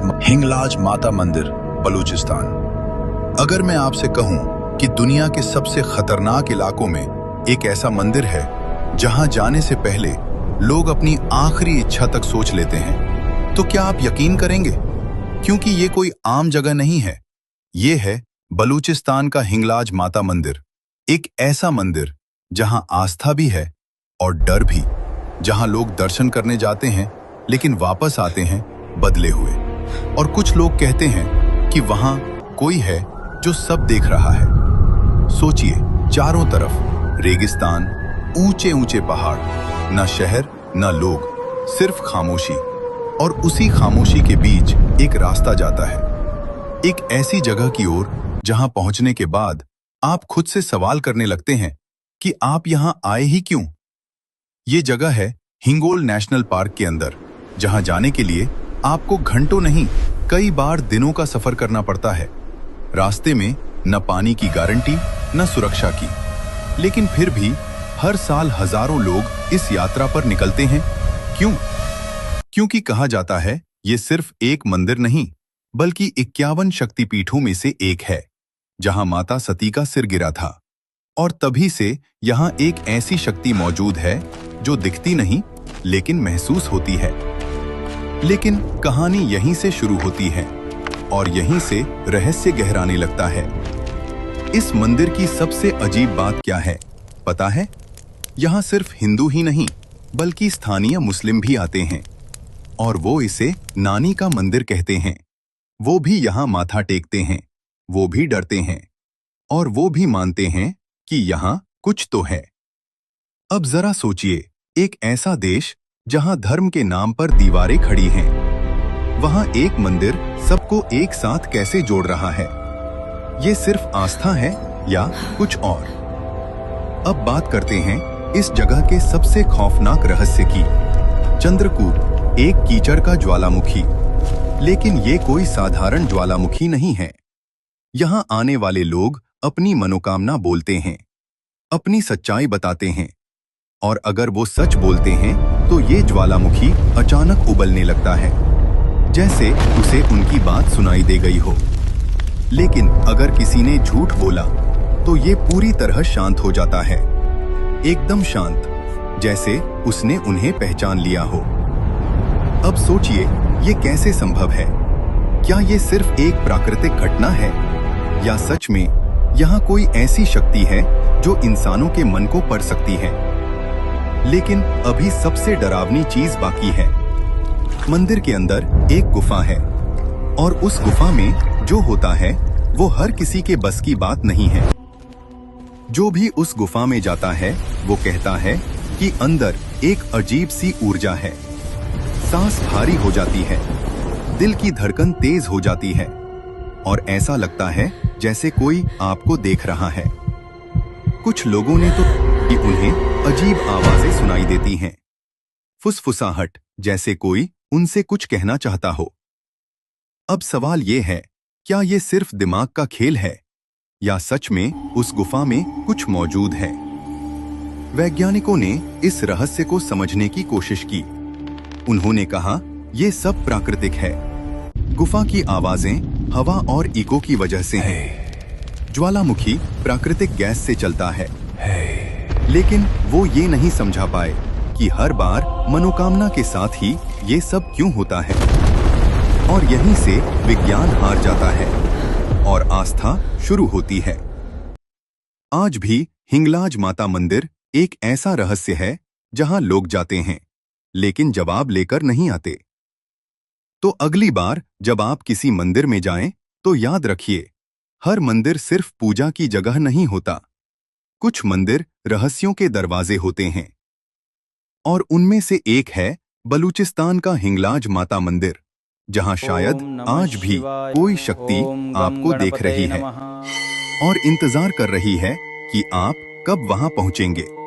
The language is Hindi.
हिंगलाज माता मंदिर, बलूचिस्तान। अगर मैं आपसे कहूं कि दुनिया के सबसे खतरनाक इलाकों में एक ऐसा मंदिर है जहां जाने से पहले लोग अपनी आखिरी इच्छा तक सोच लेते हैं, तो क्या आप यकीन करेंगे? क्योंकि ये कोई आम जगह नहीं है। ये है बलूचिस्तान का हिंगलाज माता मंदिर। एक ऐसा मंदिर जहां आस्था भी है और डर भी, जहां लोग दर्शन करने जाते हैं लेकिन वापस आते हैं बदले हुए। और कुछ लोग कहते हैं कि वहां कोई है जो सब देख रहा है। सोचिए, चारों तरफ रेगिस्तान, ऊंचे ऊंचे पहाड़, न शहर न लोग, सिर्फ खामोशी। और उसी खामोशी के बीच एक रास्ता जाता है, एक ऐसी जगह की ओर जहां पहुंचने के बाद आप खुद से सवाल करने लगते हैं कि आप यहां आए ही क्यों। ये जगह है हिंगोल नेशनल पार्क के अंदर, जहां जाने के लिए आपको घंटों नहीं, कई बार दिनों का सफर करना पड़ता है। रास्ते में न पानी की गारंटी न सुरक्षा की, लेकिन फिर भी हर साल हजारों लोग इस यात्रा पर निकलते हैं। क्यों? क्योंकि कहा जाता है ये सिर्फ एक मंदिर नहीं, बल्कि 51 शक्तिपीठों में से एक है, जहां माता सती का सिर गिरा था। और तभी से यहां एक ऐसी शक्ति मौजूद है जो दिखती नहीं लेकिन महसूस होती है। लेकिन कहानी यहीं से शुरू होती है और यहीं से रहस्य गहराने लगता है। इस मंदिर की सबसे अजीब बात क्या है पता है? यहां सिर्फ हिंदू ही नहीं, बल्कि स्थानीय मुस्लिम भी आते हैं, और वो इसे नानी का मंदिर कहते हैं। वो भी यहां माथा टेकते हैं, वो भी डरते हैं, और वो भी मानते हैं कि यहां कुछ तो है। अब जरा सोचिए, एक ऐसा देश जहां धर्म के नाम पर दीवारें खड़ी हैं, वहां एक मंदिर सबको एक साथ कैसे जोड़ रहा है? ये सिर्फ आस्था है या कुछ और? अब बात करते हैं इस जगह के सबसे खौफनाक रहस्य की। चंद्रकूप, एक कीचड़ का ज्वालामुखी। लेकिन ये कोई साधारण ज्वालामुखी नहीं है। यहां आने वाले लोग अपनी मनोकामना बोलते हैं, अपनी सच्चाई बताते हैं, और अगर वो सच बोलते हैं तो ये ज्वालामुखी अचानक उबलने लगता है, जैसे उसे उनकी बात सुनाई दे गई हो। लेकिन अगर किसी ने झूठ बोला तो ये पूरी तरह शांत हो जाता है, एकदम शांत, जैसे उसने उन्हें पहचान लिया हो। अब सोचिए, ये कैसे संभव है? क्या ये सिर्फ एक प्राकृतिक घटना है, या सच में यहाँ कोई ऐसी शक्ति है जो इंसानों के मन को पढ़ सकती है? लेकिन अभी सबसे डरावनी चीज बाकी है। मंदिर के अंदर एक गुफा है, और उस गुफा में जो होता है वो हर किसी के बस की बात नहीं है। जो भी उस गुफा में जाता है वो कहता है कि अंदर एक अजीब सी ऊर्जा है। सांस भारी हो जाती है, दिल की धड़कन तेज हो जाती है, और ऐसा लगता है जैसे कोई आपको देख रहा है। कुछ लोगों ने तो कि उन्हें अजीब आवाजें सुनाई देती हैं, फुसफुसाहट, जैसे कोई उनसे कुछ कहना चाहता हो। अब सवाल ये है, क्या ये सिर्फ दिमाग का खेल है, या सच में उस गुफा में कुछ मौजूद है? वैज्ञानिकों ने इस रहस्य को समझने की कोशिश की। उन्होंने कहा, ये सब प्राकृतिक है। गुफा की आवाजें हवा और इको की वजह से हैं। ज्वालामुखी प्राकृतिक गैस से चलता है। लेकिन वो ये नहीं समझा पाए कि हर बार मनोकामना के साथ ही ये सब क्यों होता है। और यहीं से विज्ञान हार जाता है और आस्था शुरू होती है। आज भी हिंगलाज माता मंदिर एक ऐसा रहस्य है जहां लोग जाते हैं, लेकिन जवाब लेकर नहीं आते। तो अगली बार जब आप किसी मंदिर में जाएं, तो याद रखिए, हर मंदिर सिर्फ पूजा की जगह नहीं होता। कुछ मंदिर रहस्यों के दरवाजे होते हैं, और उनमें से एक है बलूचिस्तान का हिंगलाज माता मंदिर, जहां शायद आज भी कोई शक्ति आपको देख रही है और इंतजार कर रही है कि आप कब वहां पहुंचेंगे।